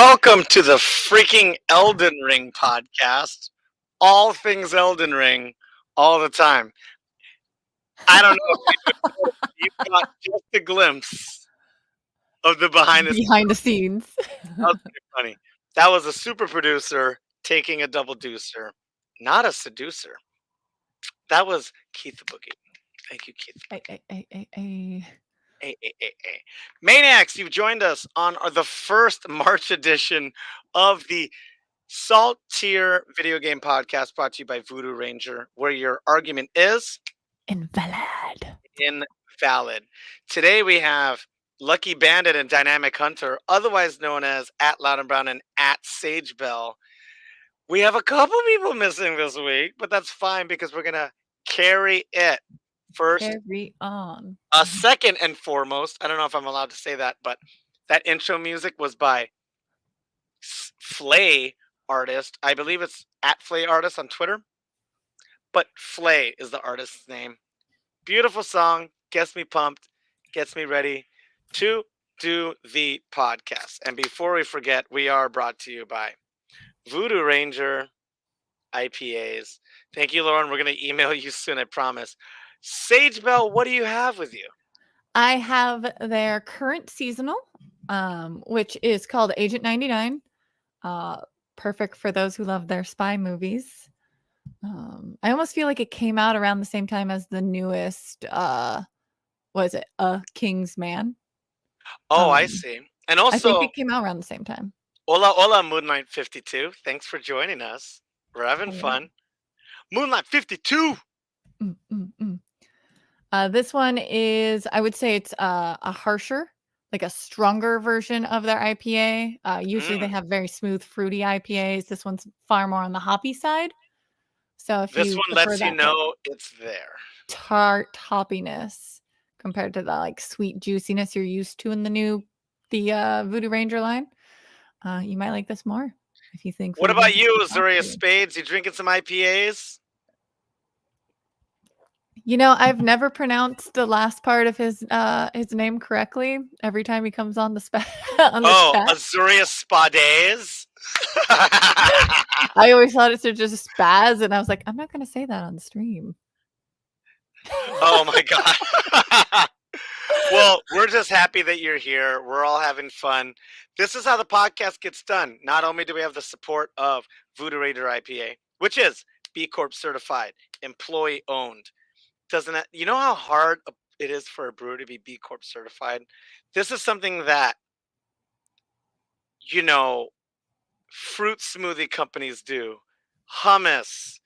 Welcome to the freaking Elden Ring podcast. All things Elden Ring, all the time. I don't know if you got just a glimpse of the behind the scenes. Behind the scenes. That was pretty funny. That was a super producer taking a double deucer, not a seducer. That was Keith the Boogie. Thank you, Keith. Hey. Maniacs, you've joined us on the first March edition of the Salt Tier Video Game Podcast brought to you by Voodoo Ranger, where your argument is Invalid. invalid. Today we have Lucky Bandit and Dynamic Hunter, otherwise known as @Loud and Brown and @SageBell. We have a couple people missing this week, but that's fine because we're going to carry it. First, Carry on. Second and foremost, I don't know if I'm allowed to say that, but that intro music was by Flay Artist. I believe it's @Flay Artist on Twitter, but Flay is the artist's name. Beautiful song, gets me pumped, gets me ready to do the podcast. And before we forget, we are brought to you by Voodoo Ranger IPAs. Thank you, Lauren. We're going to email you soon, I promise. SageBell, what do you have with you? I have their current seasonal, which is called Agent 99. Perfect for those who love their spy movies. I almost feel like it came out around the same time as the newest, was it A King's Man? Oh, I see. And I think also, it came out around the same time. hola, Moonlight 52. Thanks for joining us. We're having Hello. fun. Moonlight 52. This one is, I would say it's a harsher, like a stronger version of their IPA. Usually they have very smooth, fruity IPAs. This one's far more on the hoppy side. So if This you one prefer lets you that, like, know it's there. tart hoppiness compared to the like sweet juiciness you're used to in the Voodoo Ranger line, you might like this more if you think. What Voodoo about Ranger's you, too soft Azuria for you. Spades? You drinking some IPAs? You know, I've never pronounced the last part of his name correctly. Every time he comes on the on the Oh, chat, Azuria Spades. I always thought it's just spaz, and I was like, I'm not going to say that on stream. Oh my god. Well, we're just happy that you're here. We're all having fun. This is how the podcast gets done. Not only do we have the support of Voodoo Raider IPA, which is B Corp certified, employee owned. Doesn't that, you know how hard it is for a brewer to be B Corp certified? This is something that, you know, fruit smoothie companies do. Hummus,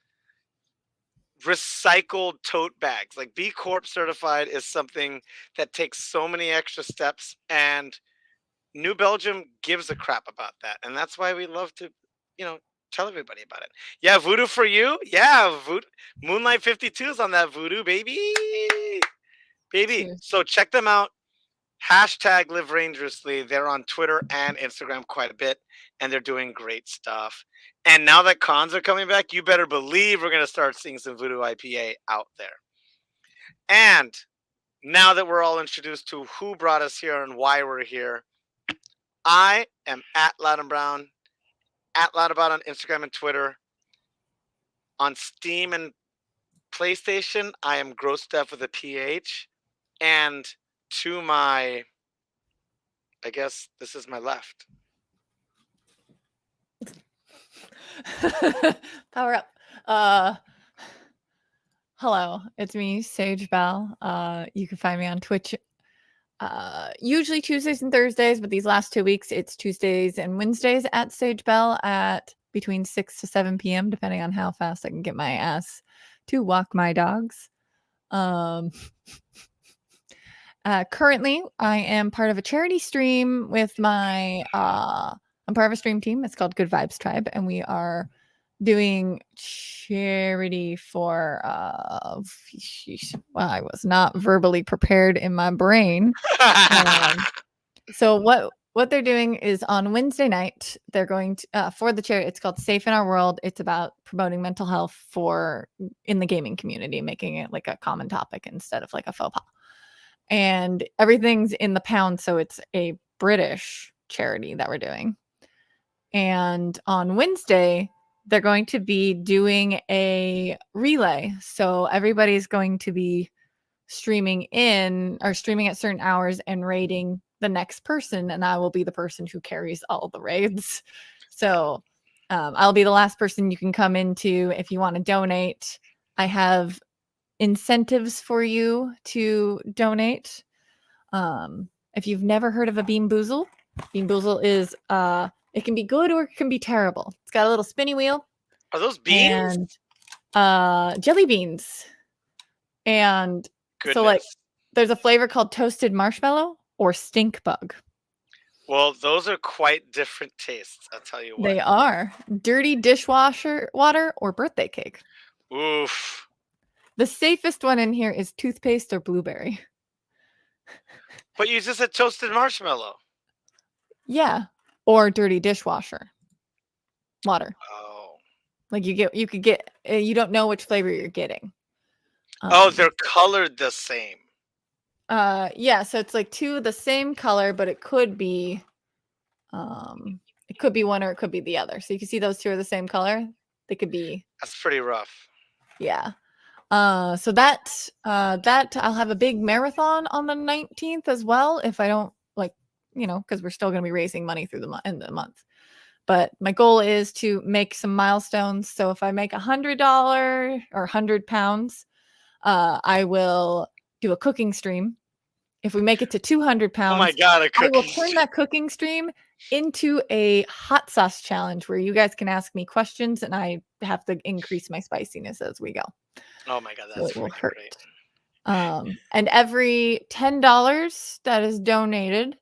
recycled tote bags. Like, B Corp certified is something that takes so many extra steps, and New Belgium gives a crap about that. And that's why we love to, tell everybody about it. Yeah, Voodoo for you. Yeah, Voodoo. Moonlight 52 is on that Voodoo, baby. Cheers. So check them out. Hashtag Live Rangerously. They're on Twitter and Instagram quite a bit, and they're doing great stuff. And now that cons are coming back, you better believe we're going to start seeing some Voodoo IPA out there. And now that we're all introduced to who brought us here and why we're here, I am @Loud and Brown, @Loudabout on Instagram and Twitter. On Steam and PlayStation, I am Gross Death with a PH. And to my, I guess this is my left. Power up. Hello, it's me, Sage Bell. You can find me on Twitch usually Tuesdays and Thursdays, but these last 2 weeks it's Tuesdays and Wednesdays @SageBell at between 6 to 7 p.m. depending on how fast I can get my ass to walk my dogs. Currently I am part of a charity stream with my I'm part of a stream team. It's called Good Vibes Tribe, and we are doing charity for well, I was not verbally prepared in my brain. So what they're doing is on Wednesday night, they're going to for the charity. It's called Safe in Our World. It's about promoting mental health in the gaming community, making it like a common topic instead of like a faux pas. And everything's in the pound, so it's a British charity that we're doing. And on Wednesday, they're going to be doing a relay. So everybody's going to be streaming at certain hours and raiding the next person, and I will be the person who carries all the raids. So I'll be the last person you can come into if you want to donate. I have incentives for you to donate. If you've never heard of a Bean Boozle is it can be good or it can be terrible. It's got a little spinny wheel. Are those beans? And jelly beans. And Goodness. so like there's a flavor called toasted marshmallow or stink bug. Well, those are quite different tastes, I'll tell you what. They are dirty dishwasher water or birthday cake. Oof. The safest one in here is toothpaste or blueberry. But you just said toasted marshmallow. Yeah, or dirty dishwasher water. Oh. Like you could get you don't know which flavor you're getting. Oh, they're colored the same. Yeah, so it's like two the same color, but it could be one or it could be the other. So you can see those two are the same color. They could be. That's pretty rough. Yeah. So that I'll have a big marathon on the 19th as well if I don't because we're still going to be raising money through the end of the month. But my goal is to make some milestones. So if I make $100 or £100, I will do a cooking stream. If we make it to 200 pounds, oh my God, I will turn that cooking stream into a hot sauce challenge where you guys can ask me questions and I have to increase my spiciness as we go. Oh my God, that's will hurt. Great. And every $10 that is donated,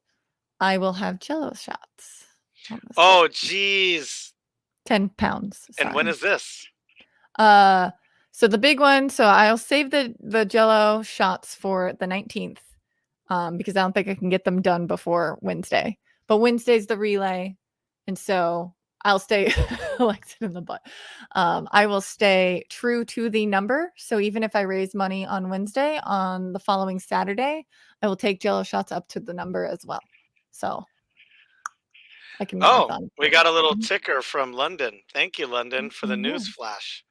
I will have Jello shots. Oh, geez. 10 pounds. Sorry. And when is this? So the big one. So I'll save the Jello shots for the 19th. Because I don't think I can get them done before Wednesday. But Wednesday's the relay, and so I'll stay elected in the butt. I will stay true to the number. So even if I raise money on Wednesday, on the following Saturday, I will take Jello shots up to the number as well. So I can marathon. We got a little ticker from London. Thank you, London, for the news flash.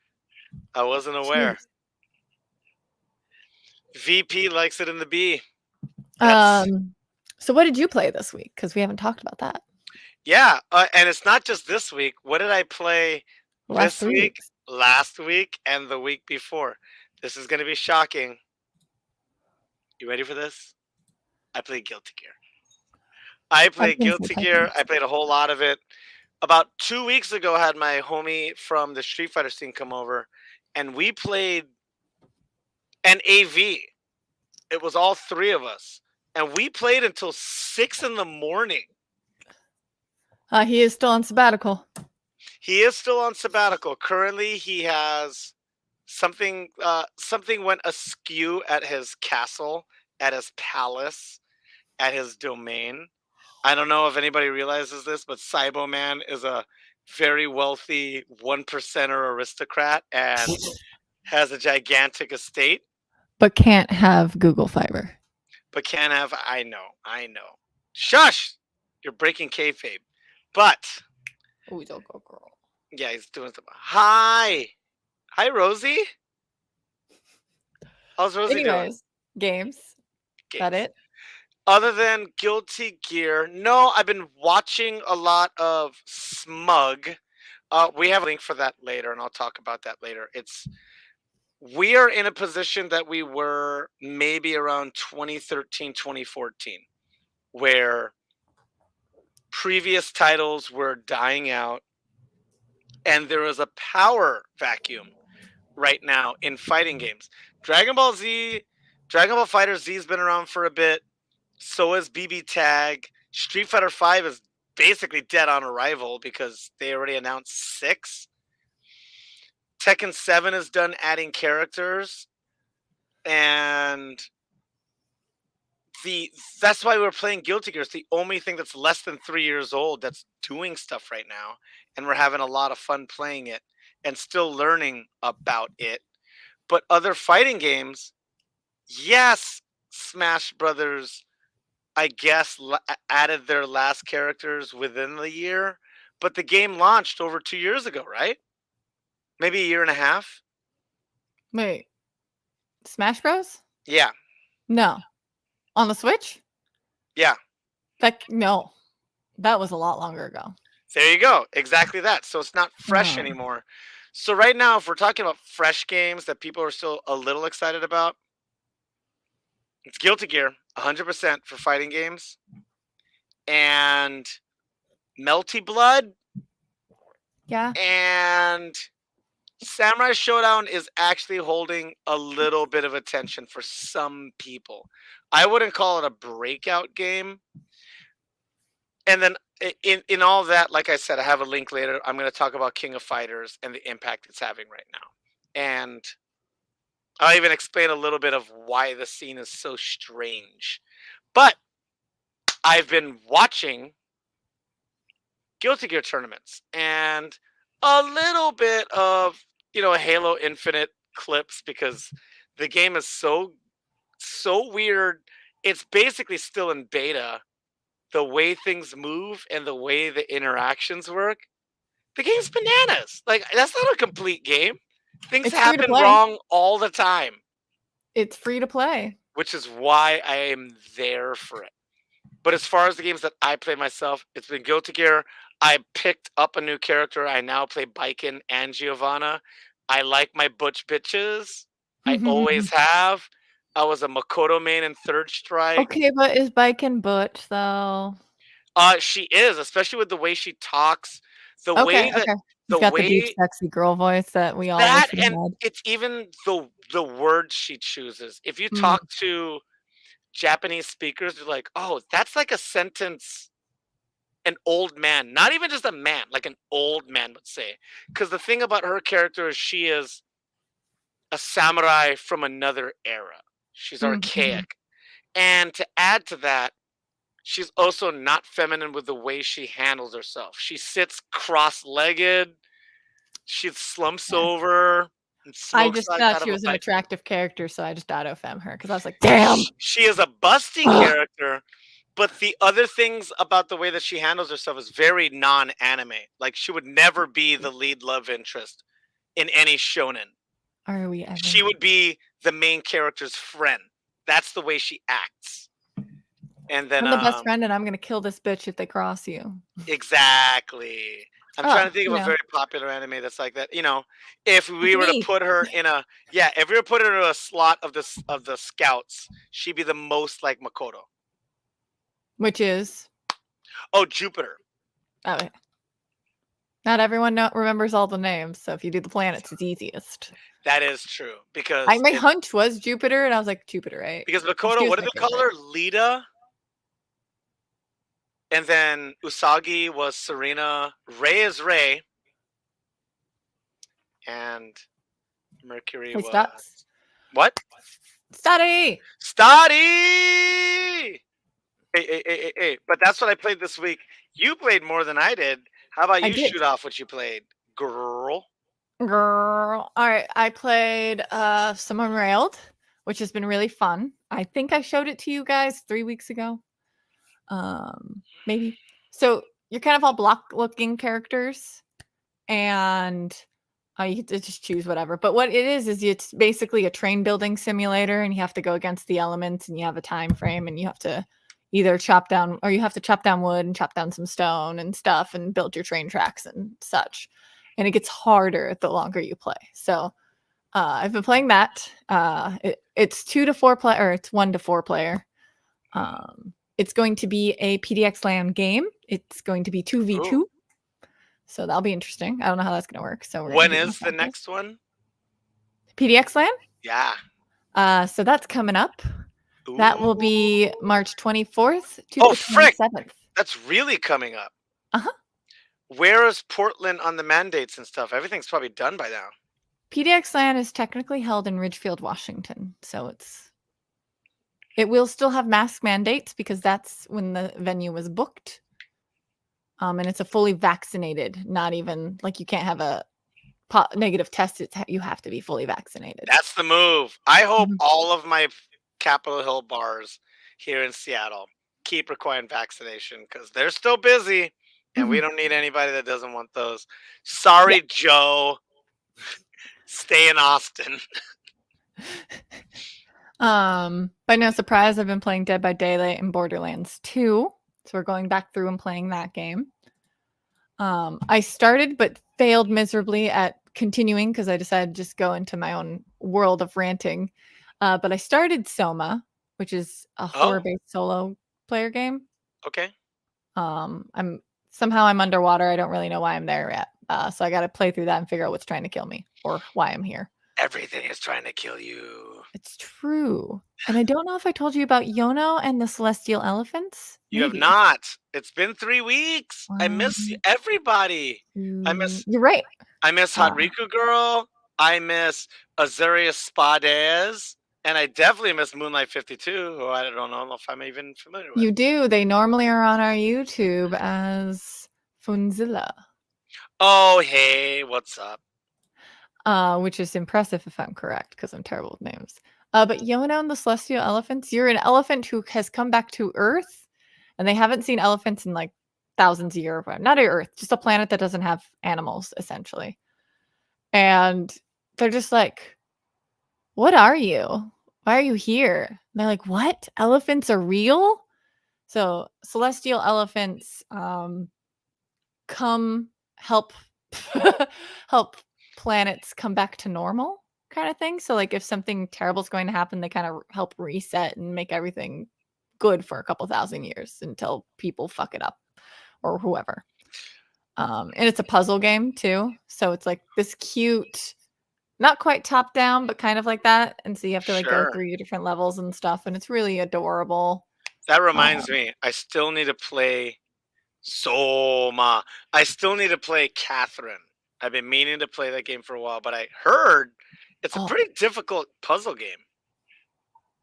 I wasn't aware. VP likes it in the B. So what did you play this week? Because we haven't talked about that. Yeah, and it's not just this week. What did I play last week, and the week before? This is going to be shocking. You ready for this? I played Guilty Gear. I played a whole lot of it. About 2 weeks ago, I had my homie from the Street Fighter scene come over, and we played an AV. It was all three of us. And we played until 6 in the morning. He is still on sabbatical. Currently, he has something went askew at his castle, at his palace, at his domain. I don't know if anybody realizes this, but Cyboman is a very wealthy 1%er aristocrat and has a gigantic estate. But can't have Google Fiber. I know. Shush! You're breaking kayfabe. But. Oh, don't go, girl. Yeah, he's doing something. Hi, Rosie. How's Rosie doing? Games. That it? Other than Guilty Gear, no, I've been watching a lot of SMUG. We have a link for that later, and I'll talk about that later. We are in a position that we were maybe around 2013, 2014, where previous titles were dying out, and there is a power vacuum right now in fighting games. Dragon Ball Fighter Z has been around for a bit. So is BB Tag. Street Fighter V is basically dead on arrival because they already announced 6. Tekken 7 is done adding characters, and that's why we're playing Guilty Gear. It's the only thing that's less than 3 years old that's doing stuff right now, and we're having a lot of fun playing it and still learning about it. But other fighting games, yes, Smash Brothers, I guess, added their last characters within the year, but the game launched over 2 years ago, right? Maybe a year and a half? Wait, Smash Bros? Yeah. No. On the Switch? Yeah. No. That was a lot longer ago. There you go. Exactly that. So it's not fresh Oh. anymore. So right now, if we're talking about fresh games that people are still a little excited about, it's Guilty Gear, 100% for fighting games, and Melty Blood, Yeah. and Samurai Showdown is actually holding a little bit of attention for some people. I wouldn't call it a breakout game. And then in all that, like I said, I have a link later. I'm going to talk about King of Fighters and the impact it's having right now. And I'll even explain a little bit of why the scene is so strange. But I've been watching Guilty Gear tournaments and a little bit of, Halo Infinite clips because the game is so weird. It's basically still in beta. The way things move and the way the interactions work, the game's bananas. Like, that's not a complete game. Things It's free to happen play. wrong all the time, It's free to play. which is why I am there for it. But as far as the games that I play myself, it's been Guilty Gear. I picked up a new character. I now play Biken and Giovanna. I like my butch bitches. I always have. I was a Makoto main in Third Strike. Okay, but is Biken butch though? She is, especially with the way she talks, the Okay, way that okay. the She's got the deep, way sexy girl voice that we all that, wish we and had. it's even the words she chooses. If you Mm. talk to Japanese speakers, they're like, "Oh, that's like a sentence an old man, not even just a man, like an old man would say." Because the thing about her character is she is a samurai from another era. She's Mhm. archaic. And to add to that, she's also not feminine with the way she handles herself. She sits cross-legged. She slumps Yeah. over and I smokes just like thought out of she a was an pipe. attractive character, so I just auto-fem her because I was like, damn. She is a busty character, but the other things about the way that she handles herself is very non-anime. Like, she would never be the lead love interest in any shonen. Are we ever? She would be the main character's friend. That's the way she acts. And then I'm the best friend, and I'm gonna kill this bitch if they cross you. exactly. I'm trying to think of a very popular anime that's like that. If we were to put her in if we were to put her in a slot of the scouts, she'd be the most like Makoto. Which is? Oh, Jupiter. Oh, yeah. Not everyone remembers all the names, so if you do the planets, it's easiest. That is true because my hunch was Jupiter, and I was like, Jupiter, right? Because Makoto, what did they call her? Lita. And then Usagi was Serena. Rei is Rei. And Mercury was Stats. What? Study. Hey. But that's what I played this week. You played more than I did. How about you shoot off what you played, girl? All right. I played some Unrailed, which has been really fun. I think I showed it to you guys 3 weeks ago. Maybe. So you're kind of all block-looking characters, and you get to just choose whatever. But what it is it's basically a train building simulator, and you have to go against the elements, and you have a time frame, and you have to either chop down wood and chop down some stone and stuff and build your train tracks and such. And it gets harder the longer you play. So I've been playing that. It's 2 to 4 player, or it's 1 to 4 player. It's going to be a PDX LAN game. It's going to be 2v2. Ooh. So that'll be interesting. I don't know how that's going to work. So when is the next one? PDX LAN? Yeah. So that's coming up. Ooh. That will be March 24th to the 27th. Frick. That's really coming up. Uh-huh. Where is Portland on the mandates and stuff? Everything's probably done by now. PDX LAN is technically held in Ridgefield, Washington. So it will still have mask mandates because that's when the venue was booked. And it's a fully vaccinated, not even like you can't have a negative test. You have to be fully vaccinated. That's the move. I hope all of my Capitol Hill bars here in Seattle keep requiring vaccination because they're still busy. and we don't need anybody that doesn't want those. Sorry, Yeah. Joe. Stay in Austin. By no surprise, I've been playing Dead by Daylight and Borderlands 2. So we're going back through and playing that game. I started but failed miserably at continuing because I decided to just go into my own world of ranting. But I started Soma, which is a horror-based solo player game. Okay. I'm underwater. I don't really know why I'm there yet. So I got to play through that and figure out what's trying to kill me or why I'm here. Everything is trying to kill you. It's true. And I don't know if I told you about Yono and the celestial elephants. You have not. It's been 3 weeks. I miss everybody. You're right. I miss Hot Riku Girl. I miss Azurius Spades. And I definitely miss Moonlight 52, who I don't know if I'm even familiar with. You do. They normally are on our YouTube as Funzilla. Oh, hey, what's up? Which is impressive if I'm correct, because I'm terrible with names. But Yono and the Celestial Elephants, you're an elephant who has come back to Earth, and they haven't seen elephants in like thousands of years. Not Earth, just a planet that doesn't have animals, essentially. And they're just like, what are you? Why are you here? And they're like, what? Elephants are real? So celestial elephants come help help planets come back to normal kind of thing. So like if something terrible is going to happen, they kind of help reset and make everything good for a couple thousand years until people fuck it up or whoever. And it's a puzzle game too. So it's like this cute, not quite top down, but kind of like that. And so you have to like go through your different levels and stuff. And it's really adorable. That reminds me, I still need to play Soma. I still need to play Catherine. I've been meaning to play that game for a while, but I heard it's a pretty difficult puzzle game.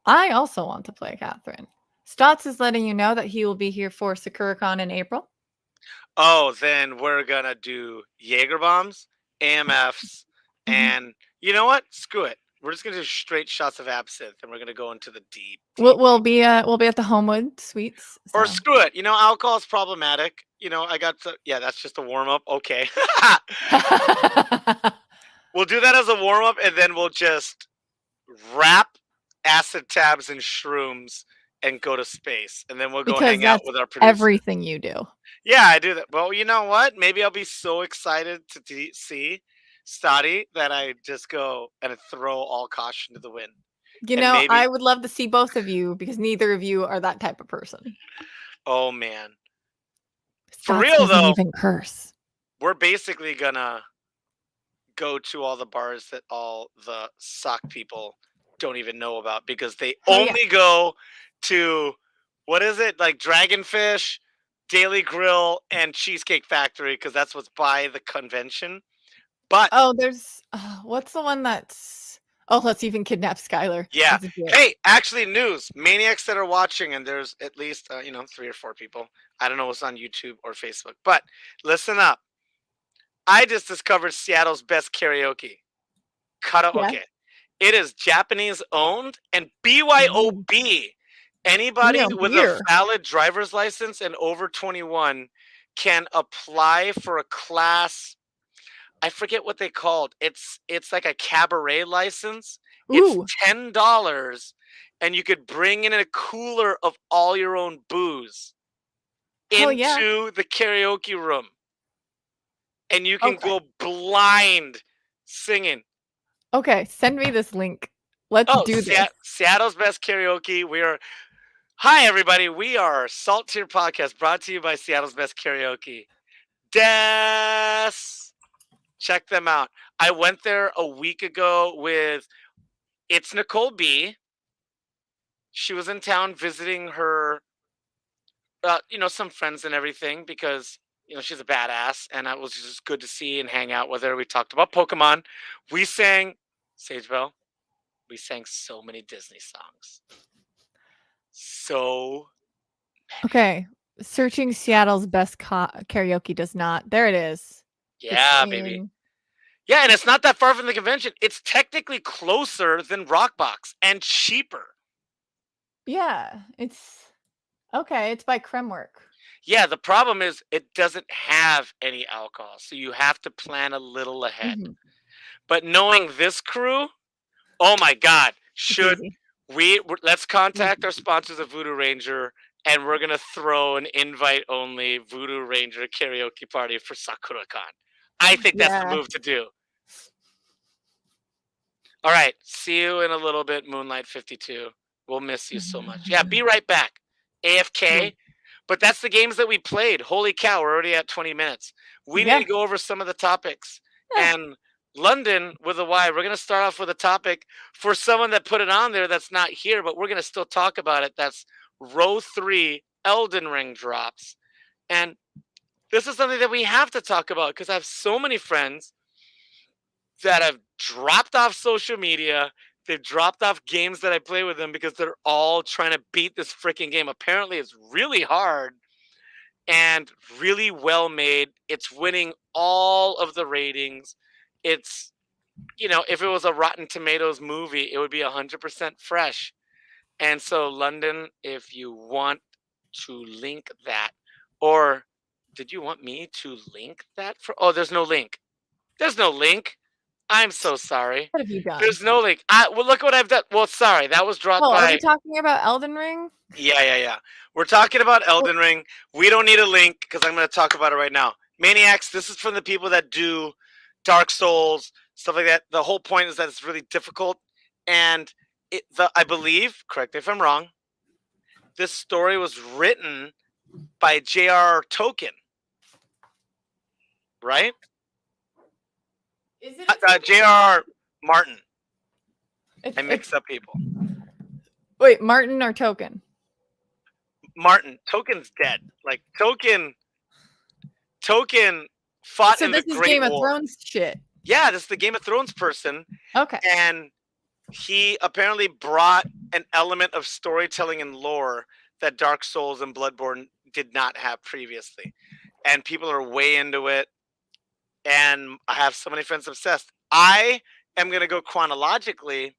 I also want to play Catherine. Stotts is letting you know that he will be here for SakuraCon in April. Oh, then we're gonna do Jaeger bombs, AMFs, and you know what? Screw it. We're just gonna do straight shots of absinthe, and we're gonna go into the deep. We'll be at the Homewood Suites. So. Or screw it. You know, alcohol is problematic. You know, I got to. Yeah, that's just a warm up. Okay. We'll do that as a warm up, and then we'll just wrap acid tabs and shrooms and go to space, and then we'll go hang out with our producer. Everything you do. Yeah, I do that. Well, you know what? Maybe I'll be so excited to see Stotty that I just go and throw all caution to the wind. You know, I would love to see both of you because neither of you are that type of person. Oh man. For real though, even curse. We're basically gonna go to all the bars that all the sock people don't even know about because they only go to what is it? Like Dragonfish, Daily Grill, and Cheesecake Factory because that's what's by the convention. But there's what's the one that's Let's Even Kidnap Skylar. Yeah. Hey, actually, news maniacs that are watching, and there's at least 3 or 4 people. I don't know what's on YouTube or Facebook, but listen up. I just discovered Seattle's best karaoke. Karaoke. Yeah. It is Japanese owned and BYOB. Anybody with a valid driver's license and over 21 can apply for a class. I forget what they called. It's like a cabaret license. Ooh. It's $10, and you could bring in a cooler of all your own booze into the karaoke room, and you can go blind singing. Okay, send me this link. Let's do this. Seattle's best karaoke. Hi everybody. We are Salt Tier Podcast, brought to you by Seattle's best karaoke. Check them out. I went there a week ago with It's Nicole B. She was in town visiting her, some friends and everything because, she's a badass. And it was just good to see and hang out with her. We talked about Pokemon. We sang, Sage Bell, we sang so many Disney songs. So many. Okay. Searching Seattle's best karaoke does not. There it is. Yeah, baby. Yeah, and it's not that far from the convention. It's technically closer than Rockbox and cheaper. Yeah, it's okay. It's by Kremwork. Yeah, the problem is it doesn't have any alcohol, so you have to plan a little ahead. Mhm. But knowing this crew, oh my God, It's easy. let's contact our Easy. sponsors of Voodoo Ranger, and we're gonna throw an invite-only Voodoo Ranger karaoke party for SakuraCon. I think that's the Yeah. move to do. All right, see you in a little bit, Moonlight 52. We'll miss you so much. Yeah, be right back. Cool. AFK. But that's the games that we played. Holy cow, we're already at 20 minutes. We need Yeah. to go over some of the topics. Yeah. And London with a Y, we're going to start off with a topic for someone that put it on there that's not here, but we're going to still talk about it. That's row 3 Elden Ring drops. And this is something that we have to talk about because I have so many friends that have dropped off social media. They've dropped off games that I play with them because they're all trying to beat this freaking game. Apparently, it's really hard and really well made. It's winning all of the ratings. It's, if it was a Rotten Tomatoes movie, it would be 100% fresh. And so, London, if you want to link that, or did you want me to link that for? Oh, there's no link. There's no link. I'm so sorry. What have you done? There's no link. Well, look what I've done. Well, sorry, that was dropped Oh, are by. we talking about Elden Ring? Yeah. We're talking about Elden Ring. We don't need a link because I'm going to talk about it right now. Maniacs, this is from the people that do Dark Souls, stuff like that. The whole point is that it's really difficult. And I believe, correct me if I'm wrong, this story was written by J.R. Tolkien, right? Is it J.R. Martin. I it's mix up people. Wait, Martin or Token? Martin. Tolkien's dead. Like Tolkien fought So in the this is Great Game of War. Thrones shit. Yeah, this is the Game of Thrones person. Okay. And he apparently brought an element of storytelling and lore that Dark Souls and Bloodborne did not have previously. And people are way into it. And I have so many friends obsessed. I am going to go chronologically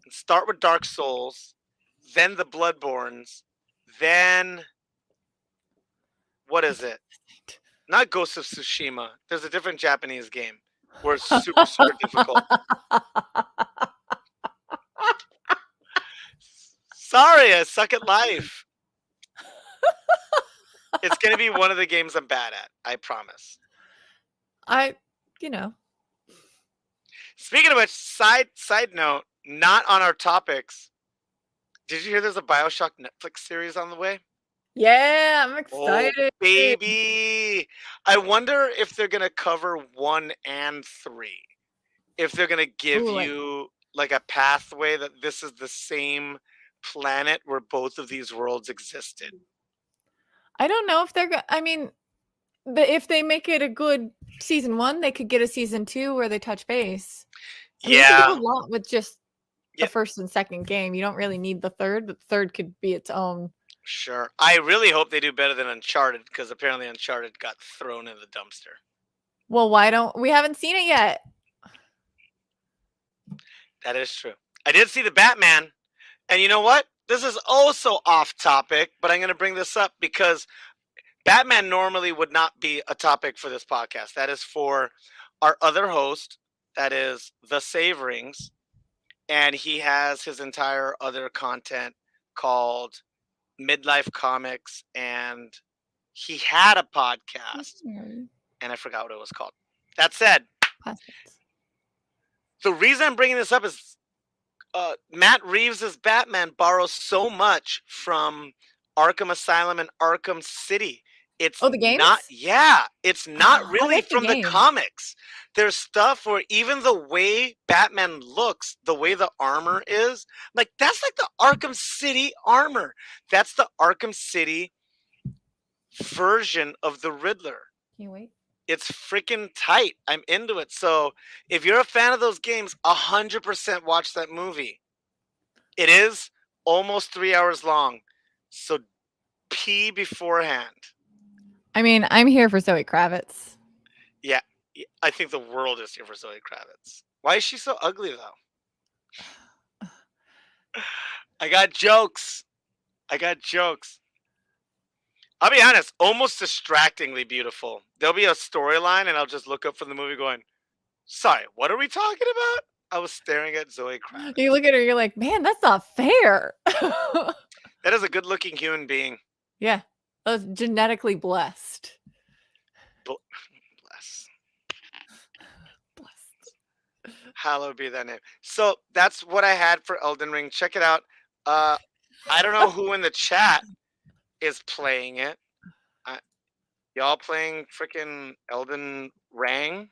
and start with Dark Souls, then the Bloodborns, then what is it? Not Ghost of Tsushima. There's a different Japanese game where it's super, super difficult. Sorry, I suck at life. It's going to be one of the games I'm bad at. I promise. Speaking of which, side note, not on our topics. Did you hear there's a BioShock Netflix series on the way? Yeah, I'm excited. Oh, baby. I wonder if they're going to cover 1 and 3. If they're going to give you like a pathway that this is the same planet where both of these worlds existed. I don't know if but if they make it a good season 1, they could get a season 2 where they touch base. I mean, you can do a lot with just the first and second game. You don't really need the third, but the third could be its own. Sure. I really hope they do better than Uncharted because apparently Uncharted got thrown in the dumpster. Well, we haven't seen it yet. That is true. I did see the Batman. And you know what? This is also off topic, but I'm going to bring this up because Batman normally would not be a topic for this podcast. That is for our other host, that is The Saverings. And he has his entire other content called Midlife Comics. And he had a podcast. And I forgot what it was called. That said, the reason I'm bringing this up is Matt Reeves' Batman borrows so much from Arkham Asylum and Arkham City. It's the games? It's not really like from the comics. There's stuff where even the way Batman looks, the way the armor is, like that's like the Arkham City armor. That's the Arkham City version of the Riddler. Can you wait? It's freaking tight. I'm into it. So if you're a fan of those games, 100% watch that movie. It is almost 3 hours long. So pee beforehand. I mean, I'm here for Zoe Kravitz. Yeah. I think the world is here for Zoe Kravitz. Why is she so ugly, though? I got jokes. I'll be honest, almost distractingly beautiful. There'll be a storyline, and I'll just look up from the movie going, "Sorry, what are we talking about?" I was staring at Zoe Kravitz. You look at her, you're like, man, that's not fair. That is a good-looking human being. Yeah, I was genetically blessed. Bless. Blessed. Hallowed be that name. So that's what I had for Elden Ring. Check it out. I don't know who in the chat is playing it. Y'all playing freaking Elden Ring?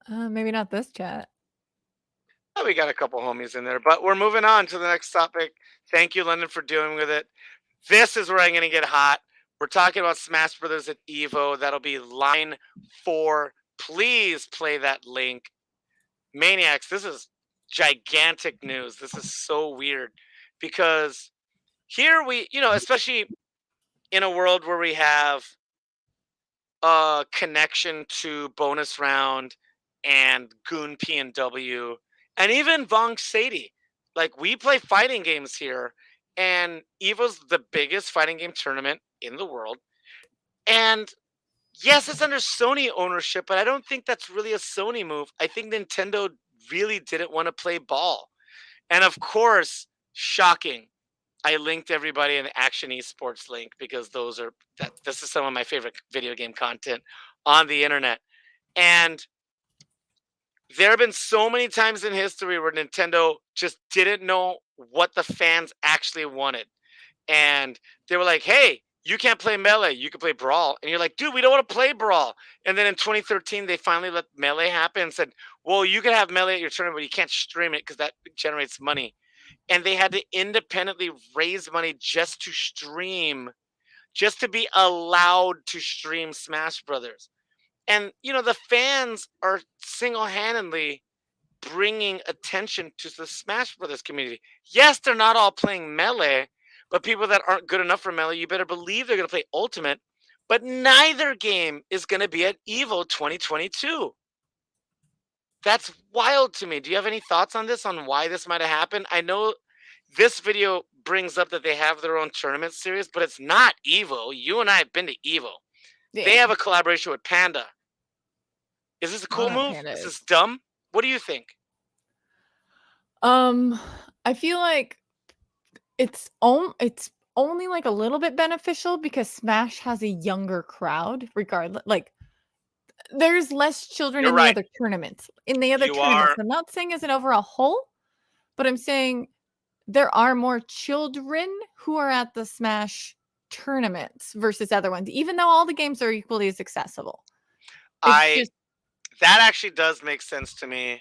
Maybe not this chat. Oh, we got a couple homies in there, but we're moving on to the next topic. Thank you, London, for dealing with it. This is where I'm going to get hot. We're talking about Smash Brothers at Evo. That'll be line 4. Please play that link. Maniacs, this is gigantic news. This is so weird because here we, especially in a world where we have a connection to bonus round and Goon P&W and even Vong Sadie. Like, we play fighting games here, and Evo's the biggest fighting game tournament in the world. And yes, it's under Sony ownership, but I don't think that's really a Sony move. I think Nintendo really didn't want to play ball. And of course, shocking, I linked everybody an Action Esports link because this is some of my favorite video game content on the internet. And there have been so many times in history where Nintendo just didn't know what the fans actually wanted. And they were like, hey, you can't play Melee, you can play Brawl. And you're like, dude, we don't want to play Brawl. And then in 2013, they finally let Melee happen and said, well, you can have Melee at your tournament, but you can't stream it because that generates money. And they had to independently raise money just to stream, just to be allowed to stream Smash Brothers. And, the fans are single-handedly bringing attention to the Smash Brothers community. Yes, they're not all playing Melee, but people that aren't good enough for Melee, you better believe they're going to play Ultimate. But neither game is going to be at EVO 2022. That's wild to me. Do you have any thoughts on this, on why this might have happened? I know this video brings up that they have their own tournament series, but it's not EVO. You and I have been to EVO. Yeah. They have a collaboration with Panda. Is this a cool move? Is this dumb? What do you think? I feel like it's only like a little bit beneficial because Smash has a younger crowd, regardless. Like, there's less children You're in right. the other tournaments. In the other tournaments, I'm not saying as an overall whole, but I'm saying there are more children who are at the Smash tournaments versus other ones, even though all the games are equally as accessible. That actually does make sense to me.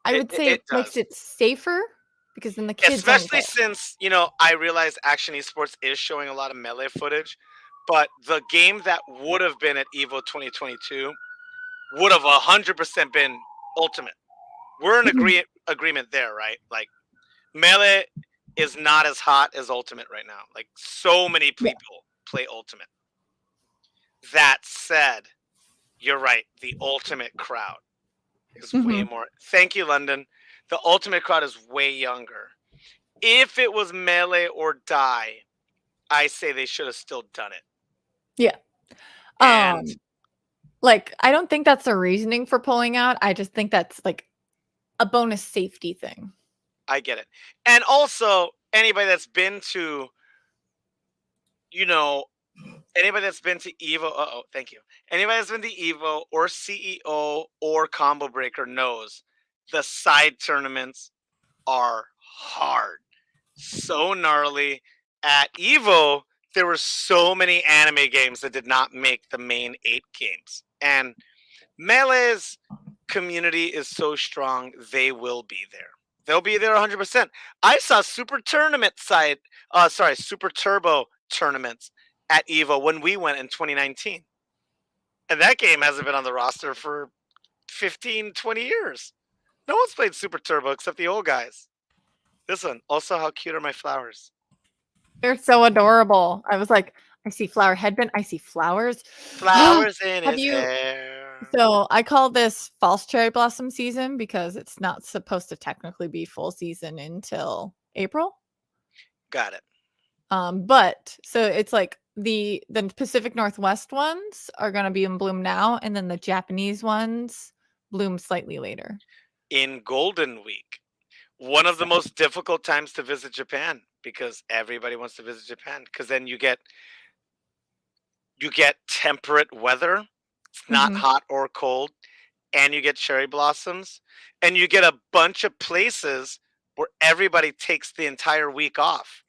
I would say it makes it safer because then the kids, especially since I realize Action Esports is showing a lot of Melee footage, but the game that would have been at EVO 2022 would have 100% been Ultimate. We're in agreement there, right? Like, Melee is not as hot as Ultimate right now. Like, so many people play Ultimate. That said, you're right. The Ultimate crowd is way more. Thank you, London. The Ultimate crowd is way younger. If it was Melee or Die, I say they should have still done it. Yeah. And like, I don't think that's the reasoning for pulling out. I just think that's like a bonus safety thing. I get it. And also, anybody that's been to, anybody that's been to EVO, thank you. Anybody that's been to EVO or CEO or Combo Breaker knows the side tournaments are hard. So gnarly. At EVO, there were so many anime games that did not make the main 8 games. And Melee's community is so strong, they will be there. They'll be there 100%. I saw Super Turbo tournaments at EVO when we went in 2019. And that game hasn't been on the roster for 15, 20 years. No one's played Super Turbo except the old guys. This one. Also, how cute are my flowers? They're so adorable. I was like, I see flower headband. I see flowers. Flowers in his hair. So I call this false cherry blossom season because it's not supposed to technically be full season until April. Got it. But so it's like the Pacific Northwest ones are gonna be in bloom now, and then the Japanese ones bloom slightly later. In Golden Week, one of the So most difficult times to visit Japan because everybody wants to visit Japan because then you get temperate weather. It's not mhm. hot or cold, and you get cherry blossoms, and you get a bunch of places where everybody takes the entire week off.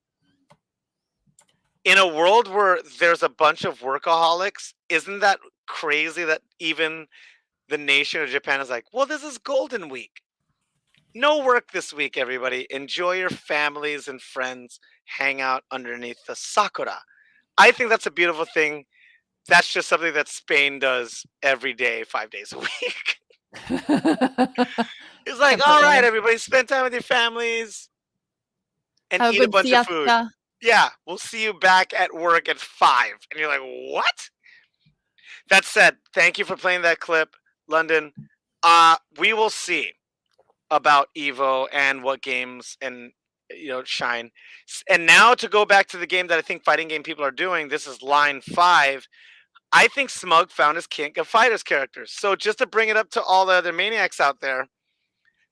In a world where there's a bunch of workaholics, isn't that crazy that even the nation of Japan is like, well, this is Golden Week. No work this week, everybody. Enjoy your families and friends. Hang out underneath the sakura. I think that's a beautiful thing. That's just something that Spain does every day, 5 days a week. It's like, Temperate all right, weather. everybody, spend time with your families and Have a eat a good bunch of food. siesta. Yeah, we'll see you back at work at 5. And you're like, what? That said, thank you for playing that clip, London. We will see about Evo and what games and shine. And now to go back to the game that I think fighting game people are doing. This is line 5. I think SMUG found his king of fighters characters. So just to bring it up to all the other maniacs out there,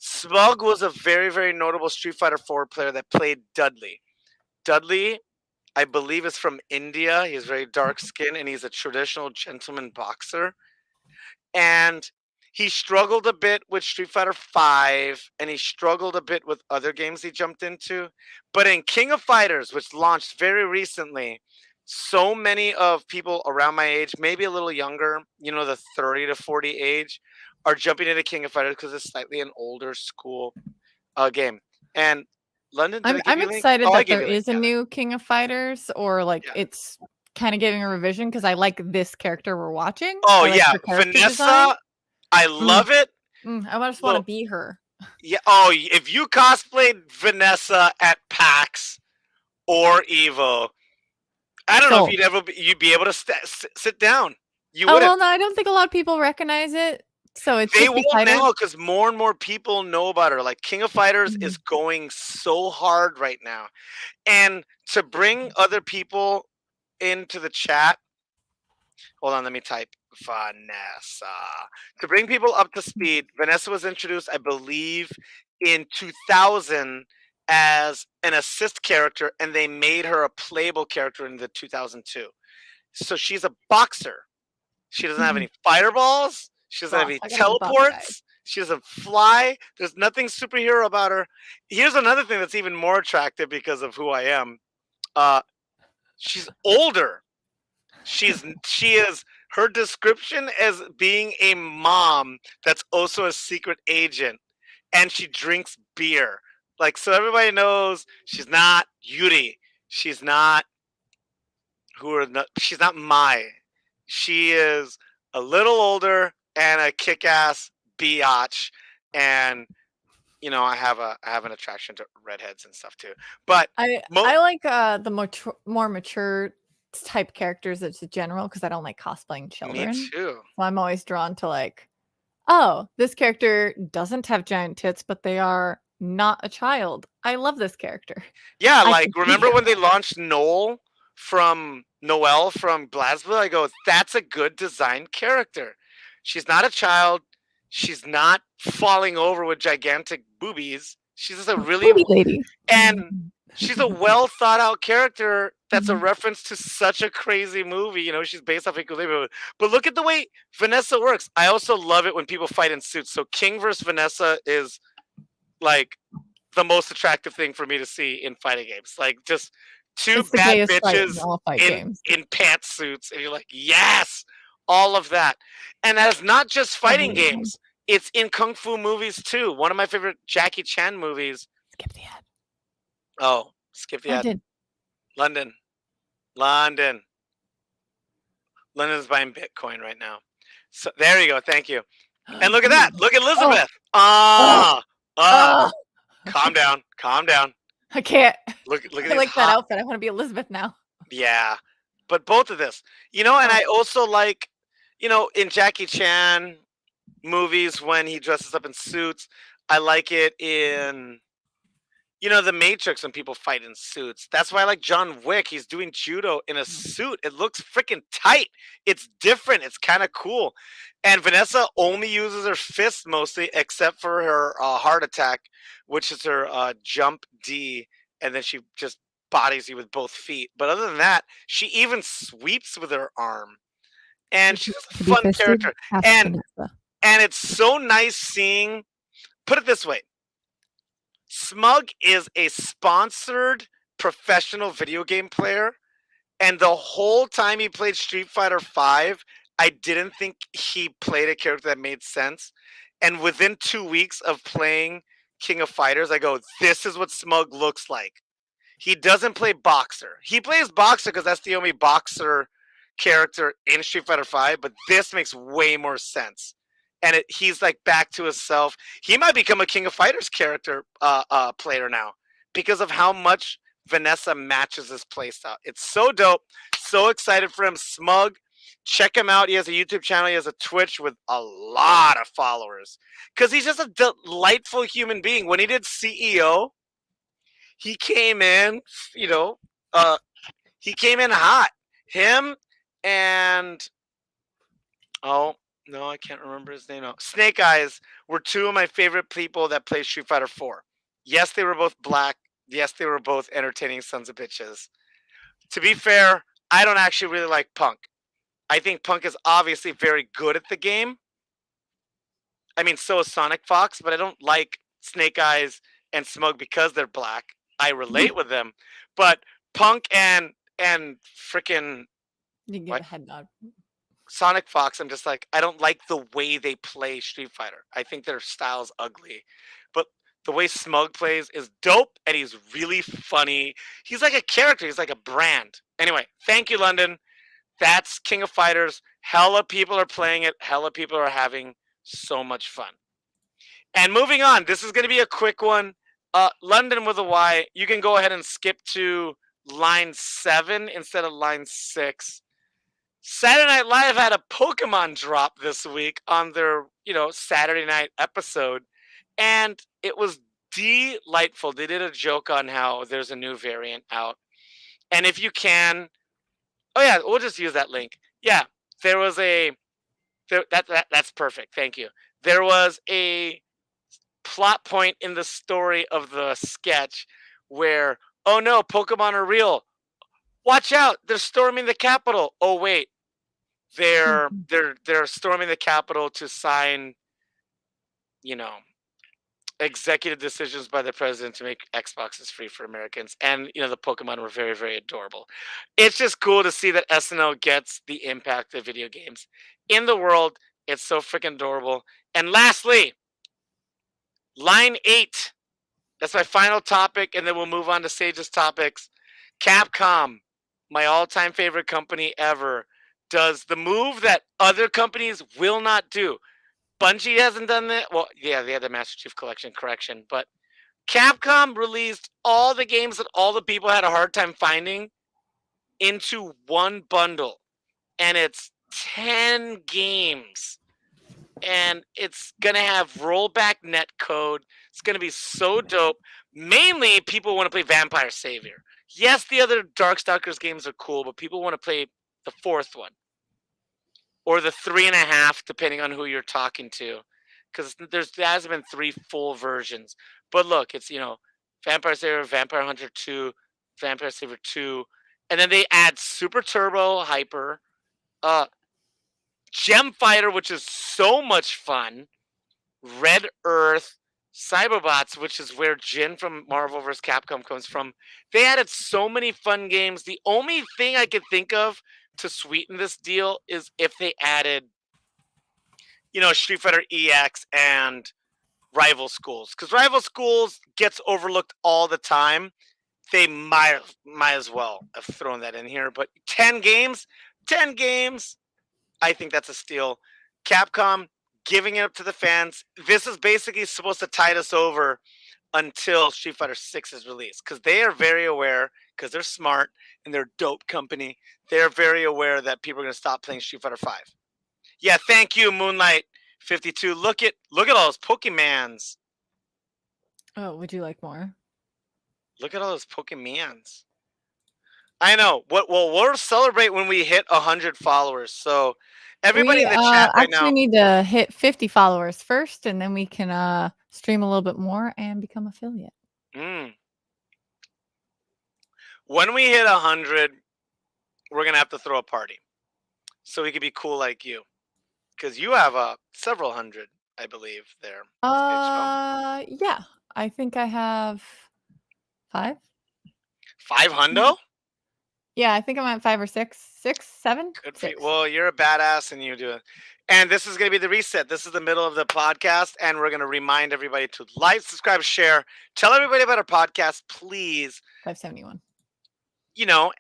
SMUG was a very, very notable Street Fighter 4 player that played Dudley. Dudley, I believe, is from India. He has very dark skin and he's a traditional gentleman boxer. And he struggled a bit with Street Fighter 5 and he struggled a bit with other games he jumped into. But in King of Fighters, which launched very recently, so many of people around my age, maybe a little younger, the 30 to 40 age, are jumping into King of Fighters because it's slightly an older school game. And London, did I give I'm you a link? excited Oh, I that gave there you a link. is a Yeah, new King of Fighters, or like yeah. it's kind of giving a revision because I like this character we're watching. Oh I like yeah, her character design. Vanessa, I Mm, love it. I just want to Look, be her. yeah. Oh, if you cosplayed Vanessa at PAX or Evo, I don't know if Sold. you'd be able to sit down. You Oh wouldn't. well, no, I don't think a lot of people recognize it. So it's They just be won't fighter. now because more and more people know about her. Like King of Fighters is Mhm. going so hard right now, and to bring other people into the chat. Hold on, let me type Vanessa. To bring people up to speed, Vanessa was introduced, I believe, in 2000 as an assist character, and they made her a playable character in the 2002. So she's a boxer. She doesn't have Mhm. any fireballs. She doesn't have Boss. any I gotta be boss guy. teleports. She doesn't fly. There's nothing superhero about her. Here's another thing that's even more attractive because of who I am. Uh, she's older. She is her description as being a mom that's also a secret agent, and she drinks beer. Like so, everybody knows she's not Yuri. She's not she's not Mai. She is a little older and a kick-ass biatch, and I have an attraction to redheads and stuff too. But mo- I like the more mature type characters as a general because I don't like cosplaying me children. too. So I'm always drawn to like, oh, this character doesn't have giant tits, but they are not a child. I love this character. Yeah, I like could be remember her. when they launched Noelle from Blasville? I go, that's a good design character. She's not a child. She's not falling over with gigantic boobies. She's just a really Booby lady. and she's a well thought out character that's a Mhm. reference to such a crazy movie. She's based off Equilibrium. But look at the way Vanessa works. I also love it when people fight in suits. So King versus Vanessa is like the most attractive thing for me to see in fighting games. Like just two It's the bad gayest fight in bitches all fight in games. in pantsuits, and you're like, yes, all of that. And that is not just fighting Every time. games. It's in kung fu movies too. One of my favorite Jackie Chan movies. Skip the ad. Oh, skip the I ad. did. London, London, London's buying Bitcoin right now. So there you go. Thank you. And look at that. Look at Oh, Elizabeth. oh, Ah, ah. oh. Calm down. Calm down. I can't. Look at I these like that hot. outfit. I want to be Elizabeth now. Yeah, but both of this, and Oh, I also like, in Jackie Chan movies when he dresses up in suits. I like it in You know, the Matrix when people fight in suits. That's why I like John Wick. He's doing judo in a suit. It looks freaking tight. It's different. It's kind of cool. And Vanessa only uses her fists mostly, except for her heart attack, which is her jump D, and then she just bodies you with both feet. But other than that, she even sweeps with her arm. And she's just a Heavy fun fisted. character. Ask And Vanessa. and it's so nice seeing. Put it this way: SMUG is a sponsored professional video game player, and the whole time he played Street Fighter V, I didn't think he played a character that made sense. And within 2 weeks of playing King of Fighters, I go, this is what SMUG looks like. He doesn't play boxer. He plays boxer because that's the only boxer character in Street Fighter V, but this makes way more sense. And he's like back to himself. He might become a King of Fighters character player now because of how much Vanessa matches his playstyle. It's so dope. So excited for him. Smug. Check him out. He has a YouTube channel. He has a Twitch with a lot of followers because he's just a delightful human being. When he did CEO, he came in, you know, he came in hot. Him and oh no, I can't remember his name now. Snake Eyes were two of my favorite people that played Street Fighter 4. Yes, they were both black. Yes, they were both entertaining sons of bitches. To be fair, I don't actually really like Punk. I think Punk is obviously very good at the game. I mean, so is Sonic Fox, but I don't like Snake Eyes and Smug because they're black. I relate with them, but Punk and freaking You get what a head nod. Sonic Fox, I'm just like I don't like the way they play Street Fighter. I think their style's ugly, but the way Smug plays is dope, and he's really funny. He's like a character. He's like a brand. Anyway, thank you, London. That's King of Fighters. Hella people are playing it. Hella people are having so much fun. And moving on, this is going to be a quick one. London with a Y. You can go ahead and skip to line 7 instead of line 6. Saturday Night Live had a Pokemon drop this week on their, Saturday night episode, and it was delightful. They did a joke on how there's a new variant out, and if you can, oh yeah, we'll just use that link. Yeah, there was that's perfect. Thank you. There was a plot point in the story of the sketch where, oh no, Pokemon are real. Watch out, they're storming the Capitol. Oh wait, they're storming the Capitol to sign, you know, executive decisions by the president to make Xboxes free for Americans. And the Pokemon were very, very adorable. It's just cool to see that SNL gets the impact of video games in the world. It's so freaking adorable. And lastly, line 8. That's my final topic, and then we'll move on to Sage's topics. Capcom, my all-time favorite company ever, does the move that other companies will not do. Bungie hasn't done that. Well, yeah, they had the Master Chief Collection, correction. But Capcom released all the games that all the people had a hard time finding into one bundle. And it's 10 games. And it's going to have rollback net code. It's going to be so dope. Mainly, people want to play Vampire Savior. Yes, the other Darkstalkers games are cool, but people want to play the 4th one. Or the 3.5, depending on who you're talking to. Because there hasn't been 3 full versions. But look, it's, Vampire Savior, Vampire Hunter 2, Vampire Savior 2. And then they add Super Turbo Hyper, Gem Fighter, which is so much fun, Red Earth, Cyberbots, which is where Jin from Marvel vs. Capcom comes from. They added so many fun games. The only thing I could think of to sweeten this deal is if they added, Street Fighter EX and Rival Schools. Because Rival Schools gets overlooked all the time. They might as well have thrown that in here. But 10 games, I think that's a steal. Capcom giving it up to the fans. This is basically supposed to tide us over until Street Fighter 6 is released, because they are very aware, because they're smart and they're a dope company. They're very aware that people are going to stop playing Street Fighter 5. Yeah, thank you, Moonlight 52. Look at all those Pokemans. Oh, would you like more? Look at all those Pokemons. I know. What? Well, we'll celebrate when we hit 100 followers. So, everybody We in the chat right actually now. need to hit 50 followers first, and then we can stream a little bit more and become affiliate. Mm, when we hit 100, we're gonna have to throw a party, so we could be cool like you, because you have several hundred, I believe, there. Sage Bell. Yeah, I think I have 5. 500? Yeah, I think I'm at 5 or 6. 6, 7, Good for you. 6. Well, you're a badass, and you do it. And this is gonna be the reset. This is the middle of the podcast, and we're gonna remind everybody to like, subscribe, share, tell everybody about our podcast, please. 571.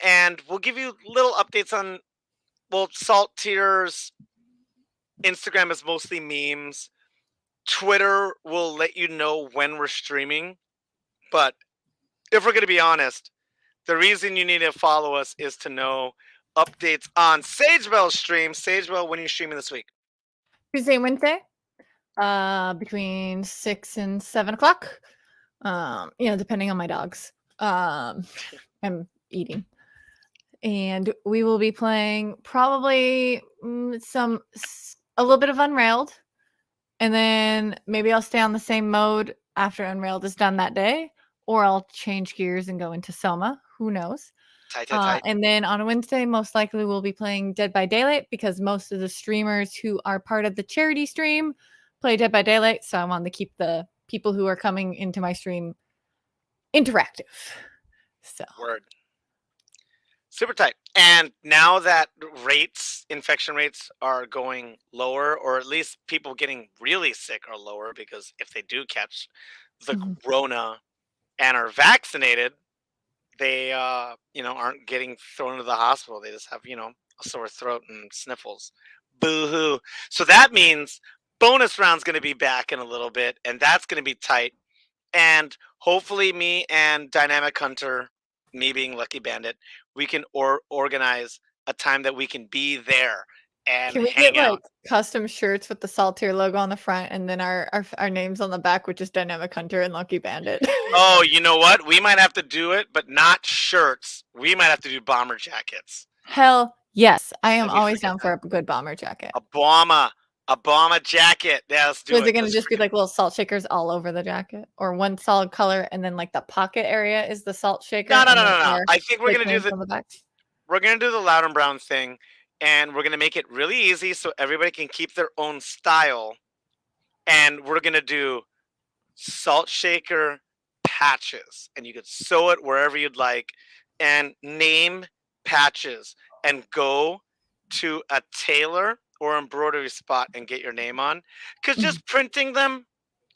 And we'll give you little updates on, well, salt tiers. Instagram is mostly memes. Twitter will let you know when we're streaming. But if we're going to be honest, the reason you need to follow us is to know updates on Sagebell's stream. Sagebell, when are you streaming this week? Tuesday and Wednesday, between 6 and 7 o'clock. Depending on my dogs. I'm eating. And we will be playing probably a little bit of Unrailed. And then maybe I'll stay on the same mode after Unrailed is done that day. Or I'll change gears and go into Soma. Who knows? Tight. And then on Wednesday, most likely we'll be playing Dead by Daylight because most of the streamers who are part of the charity stream play Dead by Daylight. So I want to keep the people who are coming into my stream interactive. So Word. Super tight. And now that infection rates are going lower, or at least people getting really sick are lower, because if they do catch the corona and are vaccinated, they aren't getting thrown into the hospital. They just have a sore throat and sniffles. Boo hoo. So that means bonus round's going to be back in a little bit, and that's going to be tight. And hopefully, me and Dynamic Hunter, me being Lucky Bandit, we can organize a time that we can be there and can we hang get out. like custom shirts with the Saltier logo on the front and then our names on the back, which is Dynamic Hunter and Lucky Bandit? Oh, you know what? We might have to do it, but not shirts. We might have to do bomber jackets. Hell yes. I am Did we always forget down for a good bomber jacket. A bomber jacket. Yeah, let's do So it. is it going to just be like little salt shakers all over the jacket, or one solid color and then like the pocket area is the salt shaker? No. and then our, I think we're like, gonna do names on the back? we're gonna do the Loud and Brown thing, and we're gonna make it really easy so everybody can keep their own style. And we're gonna do salt shaker patches, and you could sew it wherever you'd like, and name patches, and go to a tailor or embroidery spot and get your name on. Because just printing them,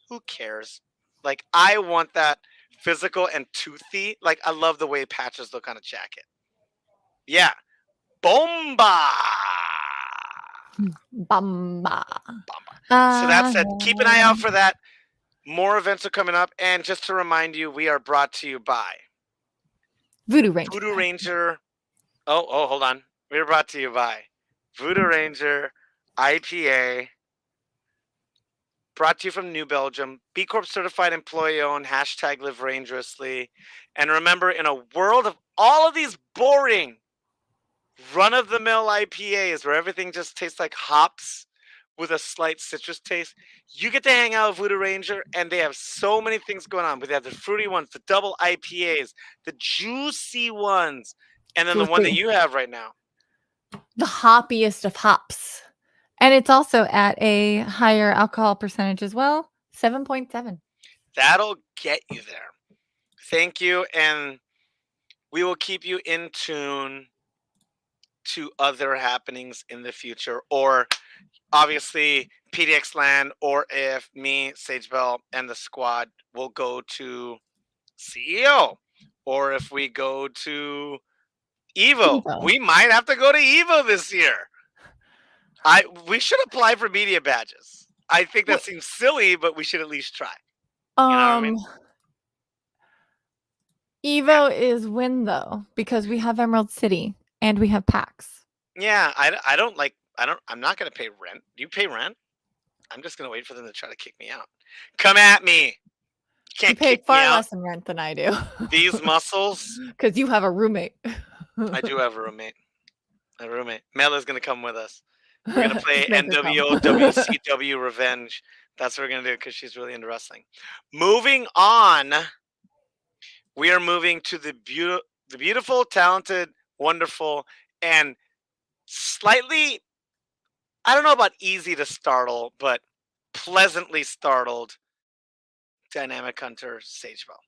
who cares? Like, I want that physical and toothy. Like, I love the way patches look on a jacket. Yeah. Bomba! Bamba. So that said, keep an eye out for that. More events are coming up. And just to remind you, we are brought to you by Voodoo Ranger. Voodoo Ranger. Oh, hold on. We are brought to you by Voodoo Ranger IPA. Brought to you from New Belgium. B Corp certified, employee owned. Hashtag live dangerously. And remember, in a world of all of these boring run-of-the-mill IPAs where everything just tastes like hops with a slight citrus taste, you get to hang out with Voodoo Ranger, and they have so many things going on. But they have the fruity ones, the double IPAs, the juicy ones, and then the one that you have right now. The hoppiest of hops. And it's also at a higher alcohol percentage as well, 7.7. That'll get you there. Thank you, and we will keep you in tune to other happenings in the future, or obviously PDX Land, or if me, Sagebell, and the squad will go to CEO, or if we go to Evo. We might have to go to Evo this year. We should apply for media badges. I think that seems silly, but we should at least try. You know what I mean? Evo is when though, because we have Emerald City and we have PAX. Yeah, I'm not gonna pay rent. Do you pay rent? I'm just gonna wait for them to try to kick me out. Come at me. You pay kick me far out. less in rent than I do. These muscles. Because you have a roommate. I do have a roommate. A roommate. Mela's gonna come with us. We're gonna play Just make her come. NWO WCW Revenge. That's what we're gonna do because she's really into wrestling. Moving on, we are moving to the beautiful, talented, wonderful, and slightly, I don't know about easy to startle, but pleasantly startled Dynamic Hunter Sagebell.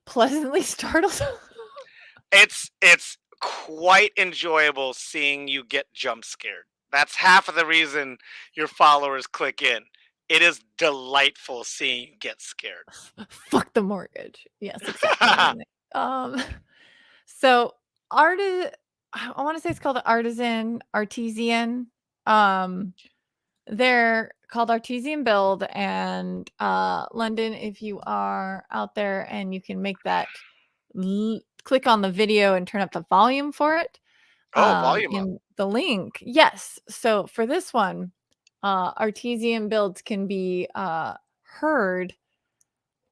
Pleasantly startled. It's quite enjoyable seeing you get jump scared. That's half of the reason your followers click in. It is delightful seeing you get scared. Fuck the mortgage. Yes, exactly. So I want to say it's called Artesian. They're called Artesian Build, and London, if you are out there and you can make that, click on the video and turn up the volume for it. Oh, volume up. In the link, yes. So for this one, Artesian Builds can be heard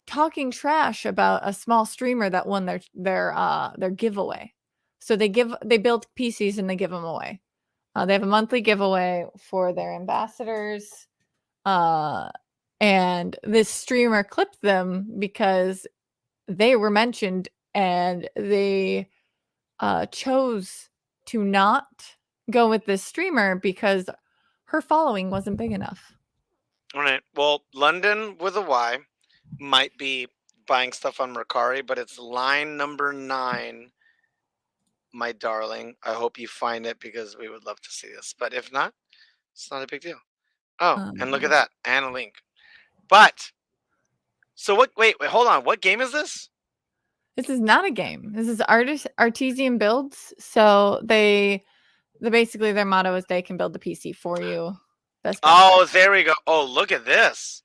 talking trash about a small streamer that won their giveaway. So they build PCs and they give them away. They have a monthly giveaway for their ambassadors. And this streamer clipped them because they were mentioned and they chose to not go with this streamer because her following wasn't big enough. All right. Well, London with a Y might be buying stuff on Mercari, but it's line number 9, my darling. I hope you find it because we would love to see this. But if not, it's not a big deal. Oh, and look at that. And a link. But so what? Wait, hold on. What game is this? This is not a game. This is Artesian Builds. So they basically their motto is they can build the PC for you. Oh, there we go. Oh, look at this.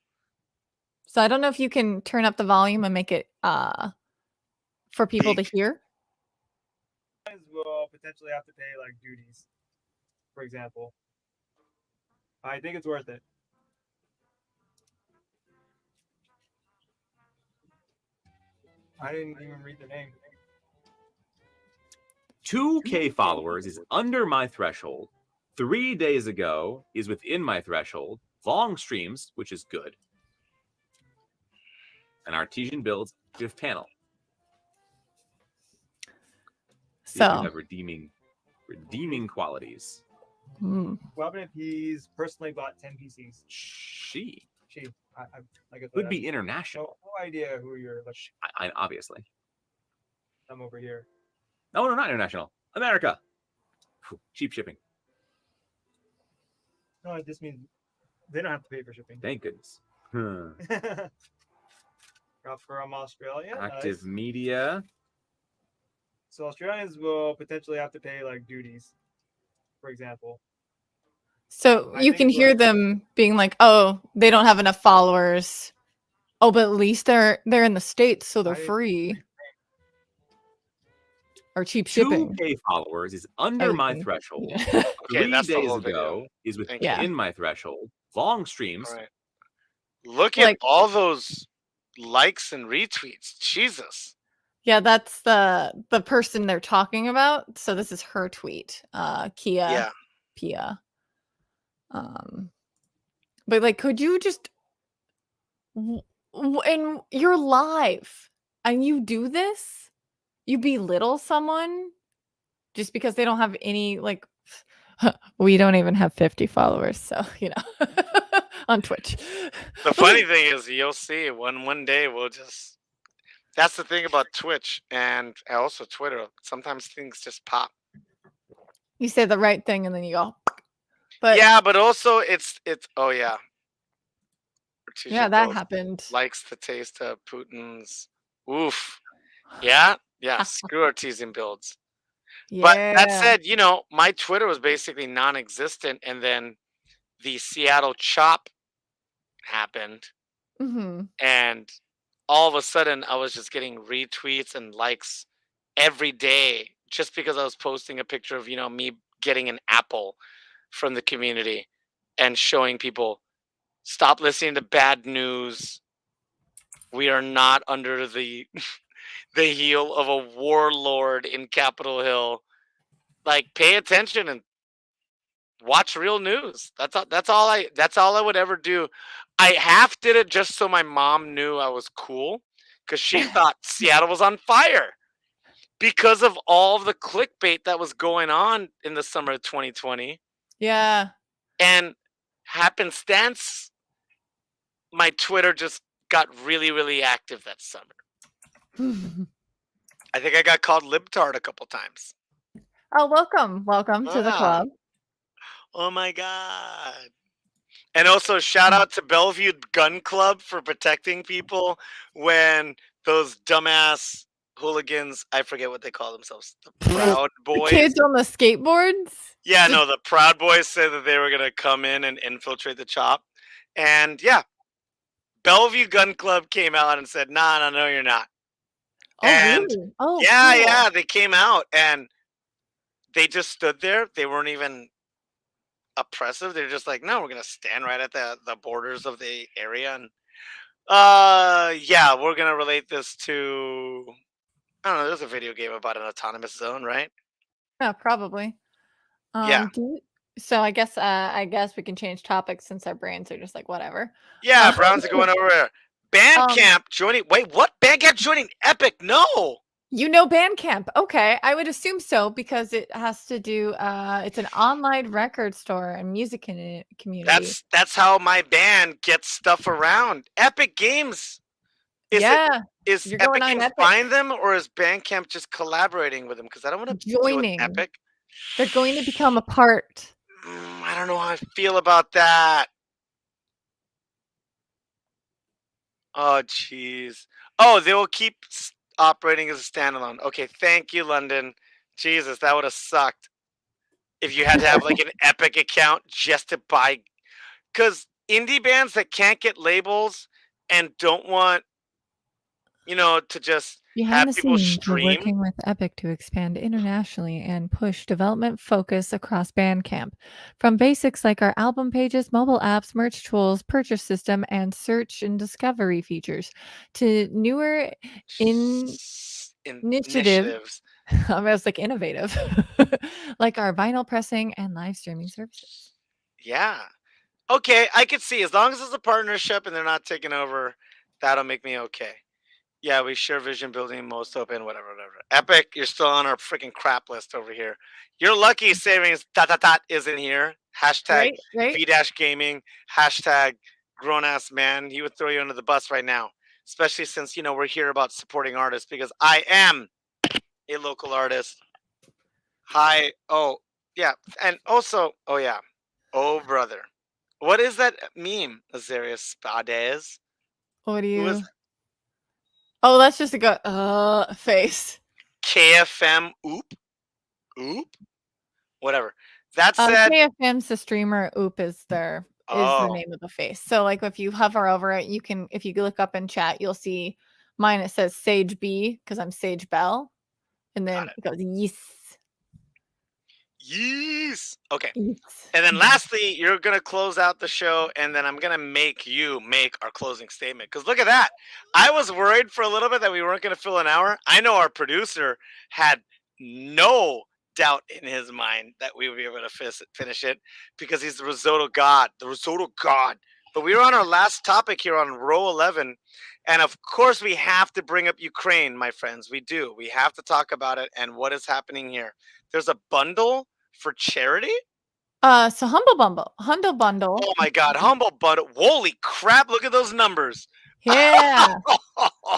So I don't know if you can turn up the volume and make it for people to hear. Will potentially have to pay like duties, for example. I think it's worth it. I didn't even read the name. 2K followers is under my threshold. 3 days ago is within my threshold. Long streams, which is good. An Artesian Builds GIF panel. So have redeeming qualities. What happened if he's personally bought 10 PCs? She I guess could be international. No idea who you're. I obviously. I'm over here. No, not international. America. Cheap shipping. No, it just means they don't have to pay for shipping. Thank goodness. From Australia. Active nice. Media. So Australians will potentially have to pay like duties, for example. So you can hear them being like, "Oh, they don't have enough followers. Oh, but at least they're in the States, so they're free." Or cheap shipping. 2K followers is under my threshold. Okay, 3 that's the days whole ago video. is within my threshold. Long streams. All right. Look at all those likes and retweets. Jesus. Yeah, that's the person they're talking about. So this is her tweet. Pia. But like, could you just in your life and you do this? You belittle someone just because they don't have any, like, we don't even have 50 followers, so on Twitch. The funny thing is, you'll see one day we'll just. That's the thing about Twitch and also Twitter. Sometimes things just pop. You say the right thing and then you go. But yeah, but also it's. Oh yeah. Yeah, that happened. Likes the taste of Putin's. Oof. Yeah. Yeah, screw Artesian Builds. Yeah. But that said, my Twitter was basically non-existent, and then the Seattle Chop happened, and all of a sudden I was just getting retweets and likes every day just because I was posting a picture of me getting an apple from the community and showing people, Stop listening to bad news. We are not under the the heel of a warlord in Capitol Hill. Like, pay attention and watch real news. That's all I would ever do. I half did it just so my mom knew I was cool, because she thought Seattle was on fire because of all of the clickbait that was going on in the summer of 2020. Yeah. And happenstance, my Twitter just got really, really active that summer. I think I got called libtard a couple times. Oh, welcome to the Wow. club. Oh my god. And also shout out to Bellevue Gun Club for protecting people when those dumbass hooligans, I forget what they call themselves, the Proud The Boys. kids on the skateboards. Yeah, no, the Proud Boys said that they were going to come in and infiltrate the CHOP. And yeah, Bellevue Gun Club came out and said, nah, no, you're not. Oh, And really? Oh, yeah, cool. yeah, they came out and they just stood there. They weren't even oppressive. They're just like, no, we're gonna stand right at the borders of the area, and yeah, we're gonna relate this to, I don't know, there's a video game about an autonomous zone, right? Yeah, probably. Yeah. So I guess we can change topics since our brains are just like whatever. Yeah, Browns are going over there. BandCamp joining, wait, what? BandCamp joining Epic? No. You know BandCamp. Okay, I would assume so because it has to do it's an online record store and music community. That's how my band gets stuff around. Epic Games. Is you're going Epic on Games Epic. buying them, or is BandCamp just collaborating with them? Because I don't want to deal with Joining. Epic. They're going to become a part. I don't know how I feel about that. Oh, jeez. Oh, they will keep operating as a standalone. Okay, thank you, London. Jesus, that would have sucked if you had to have like an Epic account just to buy. Because indie bands that can't get labels and don't want, to just Behind have the people scenes, we're stream. working with Epic to expand internationally and push development focus across Bandcamp. From basics like our album pages, mobile apps, merch tools, purchase system, and search and discovery features, to newer initiatives. I was like innovative, like our vinyl pressing and live streaming services. Yeah. Okay, I could see, as long as it's a partnership and they're not taking over, that'll make me okay. Yeah, we share vision building, most open, whatever. Epic, you're still on our freaking crap list over here. You're lucky savings isn't here. Hashtag Right? V-Gaming, hashtag grown ass man. He would throw you under the bus right now, especially since, we're here about supporting artists, because I am a local artist. Hi. Oh, yeah. And also, oh, yeah. Oh, brother. What is that meme, Azarius Spades? What do Who you? is Oh, that's just a go face. KFM oop whatever. That said, KFM's the streamer. Oop is the name of the face. So like if you hover over it, you can, if you look up in chat, you'll see mine. It says Sage B because I'm Sage Bell, and then it goes yes. Okay. yes. And then lastly, you're gonna close out the show, and then I'm gonna make you make our closing statement. Because look at that. I was worried for a little bit that we weren't gonna fill an hour. I know our producer had no doubt in his mind that we would be able to finish it, because he's the risotto god. But we were on our last topic here on row 11, and of course we have to bring up Ukraine, my friends. We do. We have to talk about it and what is happening here. There's a bundle for charity. So Humble Bundle. Oh my God, Humble Bundle! Holy crap! Look at those numbers. Yeah.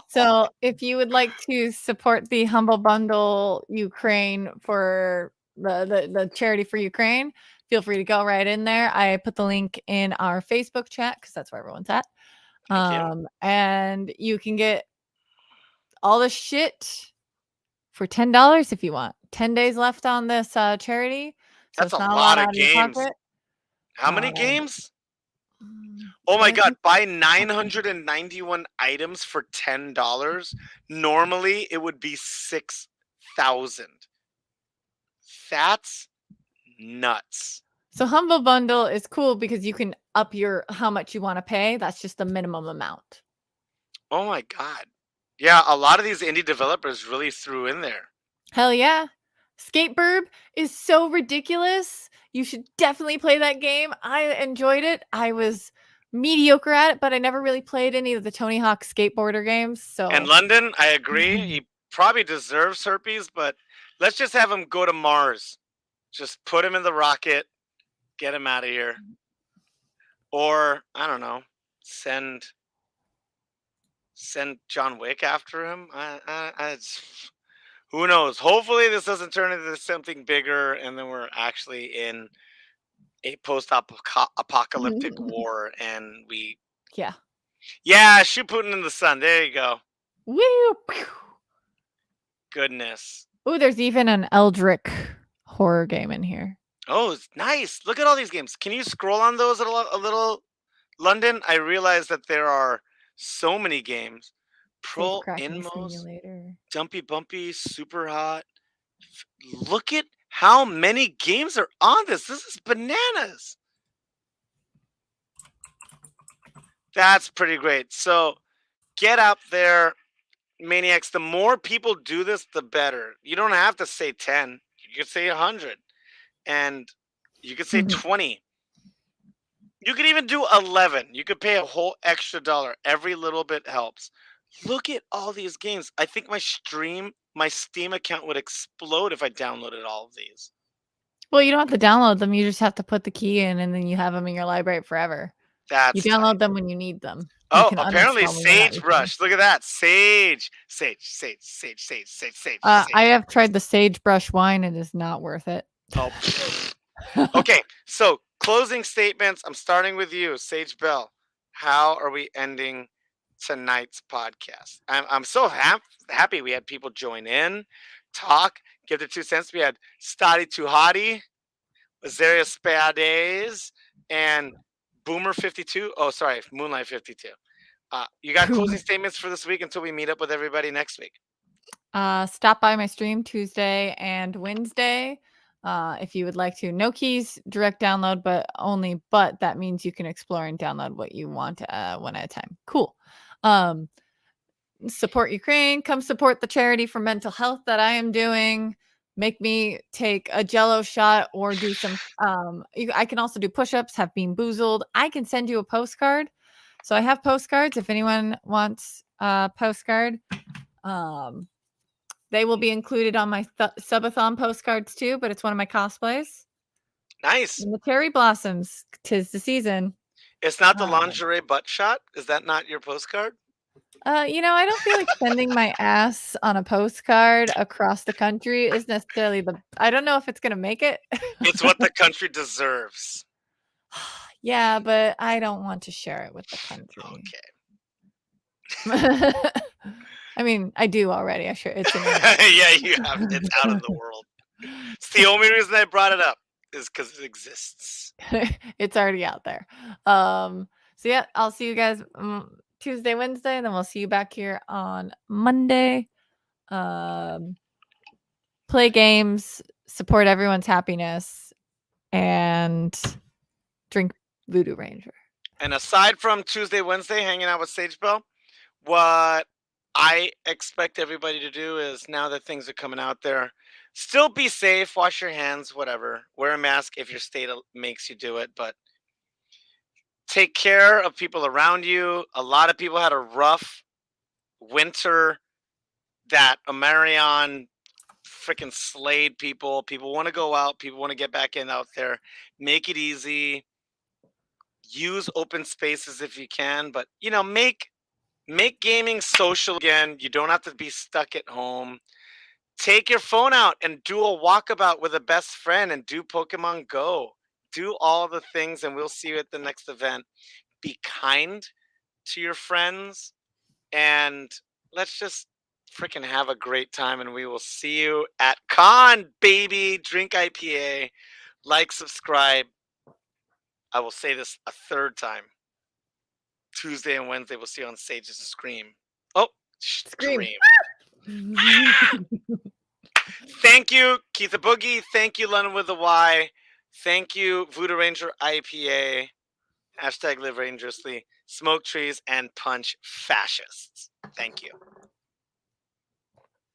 So if you would like to support the Humble Bundle Ukraine for the charity for Ukraine, feel free to go right in there. I put the link in our Facebook chat because that's where everyone's at. And you can get all the shit for $10 if you want. 10 days left on this charity. So That's it's a not lot a of out of your games. pocket. How many games? Oh my God, buy 991 items for $10. Normally it would be 6,000. That's nuts. So Humble Bundle is cool because you can up your how much you want to pay. That's just the minimum amount. Oh my god. Yeah, a lot of these indie developers really threw in there. Hell yeah. Skateburb is so ridiculous. You should definitely play that game. I enjoyed it. I was mediocre at it, but I never really played any of the Tony Hawk skateboarder games. So And London, I agree. He probably deserves herpes, but let's just have him go to Mars. Just put him in the rocket, get him out of here. Or, I don't know, send John Wick after him. Who knows? Hopefully this doesn't turn into something bigger and then we're actually in a post-apocalyptic war and we shoot Putin in the sun. There you go. Woo! Goodness. Oh, there's even an Eldritch horror game in here. Oh, it's nice. Look at all these games. Can you scroll on those a little, London? I realize that there are so many games. Pro Safecracking Inmos, Simulator. Dumpy Bumpy, Super Hot. Look at how many games are on this. This is bananas. That's pretty great. So get out there, maniacs. The more people do this, the better. You don't have to say 10. You could say 100. And you could say 20. You could even do 11. You could pay a whole extra $1. Every little bit helps. Look at all these games. I think my Steam account would explode if I downloaded all of these. Well, you don't have to download them. You just have to put the key in, and then you have them in your library forever. That's you download them when you need them. You Oh, can apparently uninstall them without your Sagebrush. Look at that. Sage. I have tried the Sagebrush wine. It is not worth it. Oh. Okay, so closing statements. I'm starting with you, Sage Bell. How are we ending tonight's podcast? I'm so happy we had people join in, talk, give their 2 cents. We had Stoddy Tuhati, Azaria Spades, and Boomer 52. Oh, sorry, Moonlight 52. You got closing statements for this week until we meet up with everybody next week? Stop by my stream Tuesday and Wednesday. If you would like to. No keys, direct download, but that means you can explore and download what you want one at a time. Cool. Support Ukraine. Come support the charity for mental health that I am doing. Make me take a Jello shot or do some. I can also do push-ups. Have Bean Boozled. I can send you a postcard. So I have postcards. If anyone wants a postcard, they will be included on my subathon postcards too. But it's one of my cosplays. Nice. And the cherry blossoms. 'Tis the season. It's not the lingerie butt shot. Is that not your postcard? I don't feel like sending my ass on a postcard across the country is necessarily I don't know if it's gonna make it. It's what the country deserves. Yeah, but I don't want to share it with the country. Okay. I mean, I do already. I sure it's yeah, you have. It's out in the world. It's the only reason I brought it up is because it exists. It's already out there. So yeah, I'll see you guys Tuesday, Wednesday, and then we'll see you back here on Monday. Play games, support everyone's happiness, and drink Voodoo Ranger. And aside from Tuesday, Wednesday, hanging out with Sage Bell, what I expect everybody to do is, now that things are coming out there, still be safe, wash your hands, whatever. Wear a mask if your state makes you do it, but take care of people around you. A lot of people had a rough winter. That Omarion freaking slayed people. People want to go out. People want to get back in out there. Make it easy. Use open spaces if you can, but make gaming social again. You don't have to be stuck at home. Take your phone out and do a walkabout with a best friend and do Pokemon Go. Do all the things, and we'll see you at the next event. Be kind to your friends, and let's just freaking have a great time, and we will see you at con, baby. Drink IPA, like, subscribe. I will say this a third time. Tuesday and Wednesday, we'll see you on Sage's Scream. Oh, Scream. Thank you, Keitha Boogie. Thank you, London with the Y. Thank you, Voodoo Ranger IPA. Hashtag live dangerously, smoke trees, and punch fascists. Thank you.